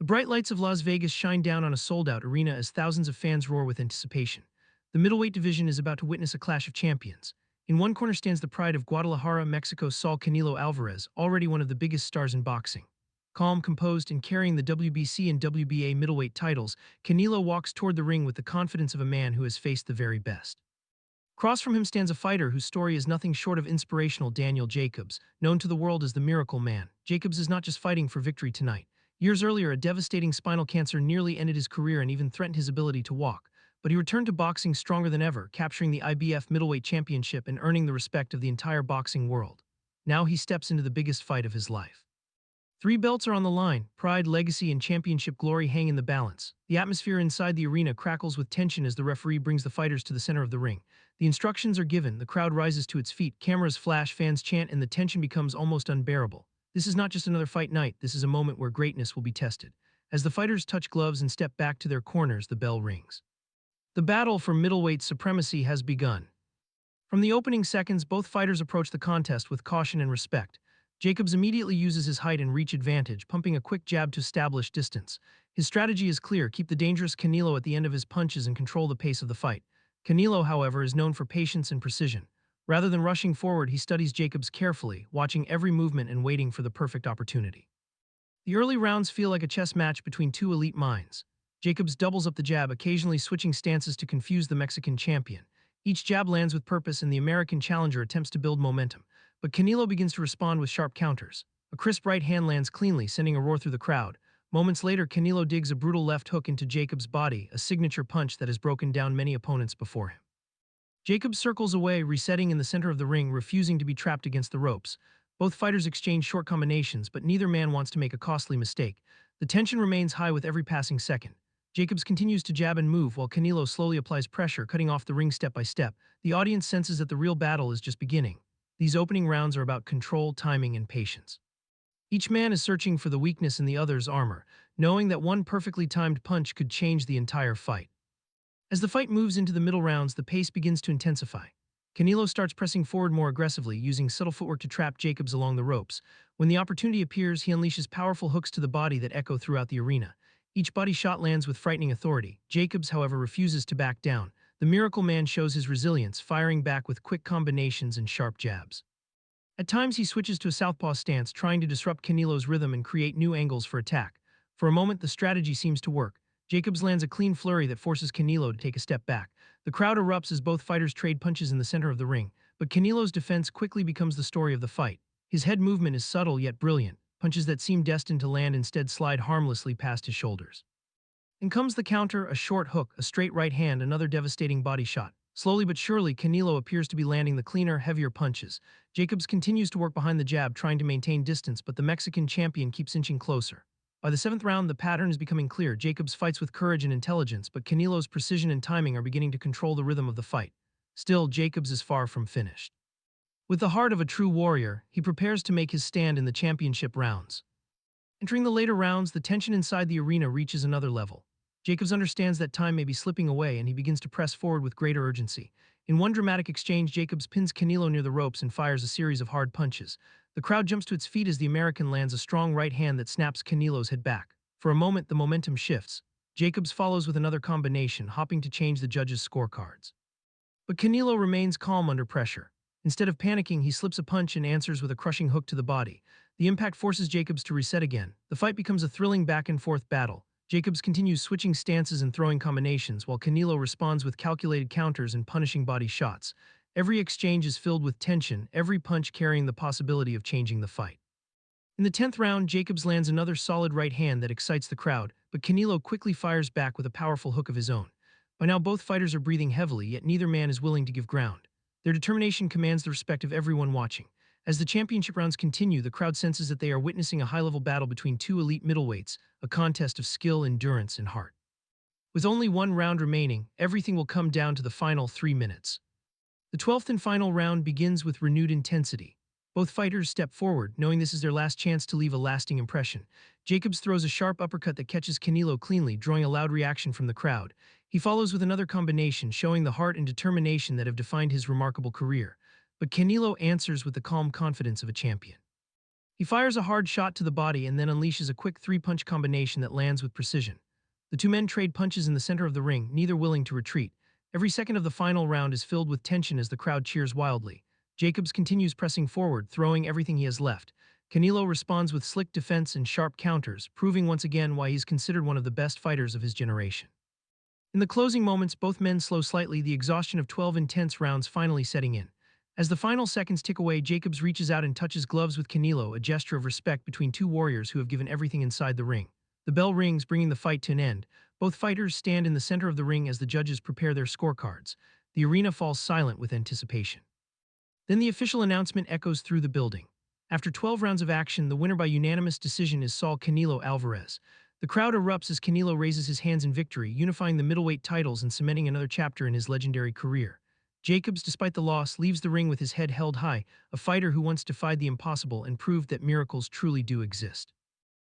The bright lights of Las Vegas shine down on a sold-out arena as thousands of fans roar with anticipation. The middleweight division is about to witness a clash of champions. In one corner stands the pride of Guadalajara, Mexico's Saul Canelo Alvarez, already one of the biggest stars in boxing. Calm, composed, and carrying the WBC and WBA middleweight titles, Canelo walks toward the ring with the confidence of a man who has faced the very best. Across from him stands a fighter whose story is nothing short of inspirational, Daniel Jacobs, known to the world as the Miracle Man. Jacobs is not just fighting for victory tonight. Years earlier, a devastating spinal cancer nearly ended his career and even threatened his ability to walk. But he returned to boxing stronger than ever, capturing the IBF middleweight championship and earning the respect of the entire boxing world. Now he steps into the biggest fight of his life. Three belts are on the line. Pride, legacy, and championship glory hang in the balance. The atmosphere inside the arena crackles with tension as the referee brings the fighters to the center of the ring. The instructions are given, the crowd rises to its feet, cameras flash, fans chant, and the tension becomes almost unbearable. This is not just another fight night, this is a moment where greatness will be tested. As the fighters touch gloves and step back to their corners, the bell rings. The battle for middleweight supremacy has begun. From the opening seconds, both fighters approach the contest with caution and respect. Jacobs immediately uses his height and reach advantage, pumping a quick jab to establish distance. His strategy is clear: keep the dangerous Canelo at the end of his punches and control the pace of the fight. Canelo, however, is known for patience and precision. Rather than rushing forward, he studies Jacobs carefully, watching every movement and waiting for the perfect opportunity. The early rounds feel like a chess match between two elite minds. Jacobs doubles up the jab, occasionally switching stances to confuse the Mexican champion. Each jab lands with purpose, and the American challenger attempts to build momentum. But Canelo begins to respond with sharp counters. A crisp right hand lands cleanly, sending a roar through the crowd. Moments later, Canelo digs a brutal left hook into Jacobs' body, a signature punch that has broken down many opponents before him. Jacobs circles away, resetting in the center of the ring, refusing to be trapped against the ropes. Both fighters exchange short combinations, but neither man wants to make a costly mistake. The tension remains high with every passing second. Jacobs continues to jab and move, while Canelo slowly applies pressure, cutting off the ring step by step. The audience senses that the real battle is just beginning. These opening rounds are about control, timing, and patience. Each man is searching for the weakness in the other's armor, knowing that one perfectly timed punch could change the entire fight. As the fight moves into the middle rounds, the pace begins to intensify. Canelo starts pressing forward more aggressively, using subtle footwork to trap Jacobs along the ropes. When the opportunity appears, he unleashes powerful hooks to the body that echo throughout the arena. Each body shot lands with frightening authority. Jacobs, however, refuses to back down. The Miracle Man shows his resilience, firing back with quick combinations and sharp jabs. At times, he switches to a southpaw stance, trying to disrupt Canelo's rhythm and create new angles for attack. For a moment, the strategy seems to work. Jacobs lands a clean flurry that forces Canelo to take a step back. The crowd erupts as both fighters trade punches in the center of the ring, but Canelo's defense quickly becomes the story of the fight. His head movement is subtle yet brilliant. Punches that seem destined to land instead slide harmlessly past his shoulders. In comes the counter, a short hook, a straight right hand, another devastating body shot. Slowly but surely, Canelo appears to be landing the cleaner, heavier punches. Jacobs continues to work behind the jab, trying to maintain distance, but the Mexican champion keeps inching closer. By the seventh round, the pattern is becoming clear. Jacobs fights with courage and intelligence, but Canelo's precision and timing are beginning to control the rhythm of the fight. Still, Jacobs is far from finished. With the heart of a true warrior, he prepares to make his stand in the championship rounds. Entering the later rounds, the tension inside the arena reaches another level. Jacobs understands that time may be slipping away, and he begins to press forward with greater urgency. In one dramatic exchange, Jacobs pins Canelo near the ropes and fires a series of hard punches. The crowd jumps to its feet as the American lands a strong right hand that snaps Canelo's head back. For a moment, the momentum shifts. Jacobs follows with another combination, hoping to change the judges' scorecards. But Canelo remains calm under pressure. Instead of panicking, he slips a punch and answers with a crushing hook to the body. The impact forces Jacobs to reset again. The fight becomes a thrilling back-and-forth battle. Jacobs continues switching stances and throwing combinations, while Canelo responds with calculated counters and punishing body shots. Every exchange is filled with tension, every punch carrying the possibility of changing the fight. In the 10th round, Jacobs lands another solid right hand that excites the crowd, but Canelo quickly fires back with a powerful hook of his own. By now, both fighters are breathing heavily, yet neither man is willing to give ground. Their determination commands the respect of everyone watching. As the championship rounds continue, the crowd senses that they are witnessing a high-level battle between two elite middleweights, a contest of skill, endurance, and heart. With only one round remaining, everything will come down to the final 3 minutes. The 12th and final round begins with renewed intensity. Both fighters step forward, knowing this is their last chance to leave a lasting impression. Jacobs throws a sharp uppercut that catches Canelo cleanly, drawing a loud reaction from the crowd. He follows with another combination, showing the heart and determination that have defined his remarkable career. But Canelo answers with the calm confidence of a champion. He fires a hard shot to the body and then unleashes a quick three-punch combination that lands with precision. The two men trade punches in the center of the ring, neither willing to retreat. Every second of the final round is filled with tension as the crowd cheers wildly. Jacobs continues pressing forward, throwing everything he has left. Canelo responds with slick defense and sharp counters, proving once again why he's considered one of the best fighters of his generation. In the closing moments, both men slow slightly, the exhaustion of 12 intense rounds finally setting in. As the final seconds tick away, Jacobs reaches out and touches gloves with Canelo, a gesture of respect between two warriors who have given everything inside the ring. The bell rings, bringing the fight to an end. Both fighters stand in the center of the ring as the judges prepare their scorecards. The arena falls silent with anticipation. Then the official announcement echoes through the building. After 12 rounds of action, the winner by unanimous decision is Saul Canelo Alvarez. The crowd erupts as Canelo raises his hands in victory, unifying the middleweight titles and cementing another chapter in his legendary career. Jacobs, despite the loss, leaves the ring with his head held high, a fighter who once defied the impossible and proved that miracles truly do exist.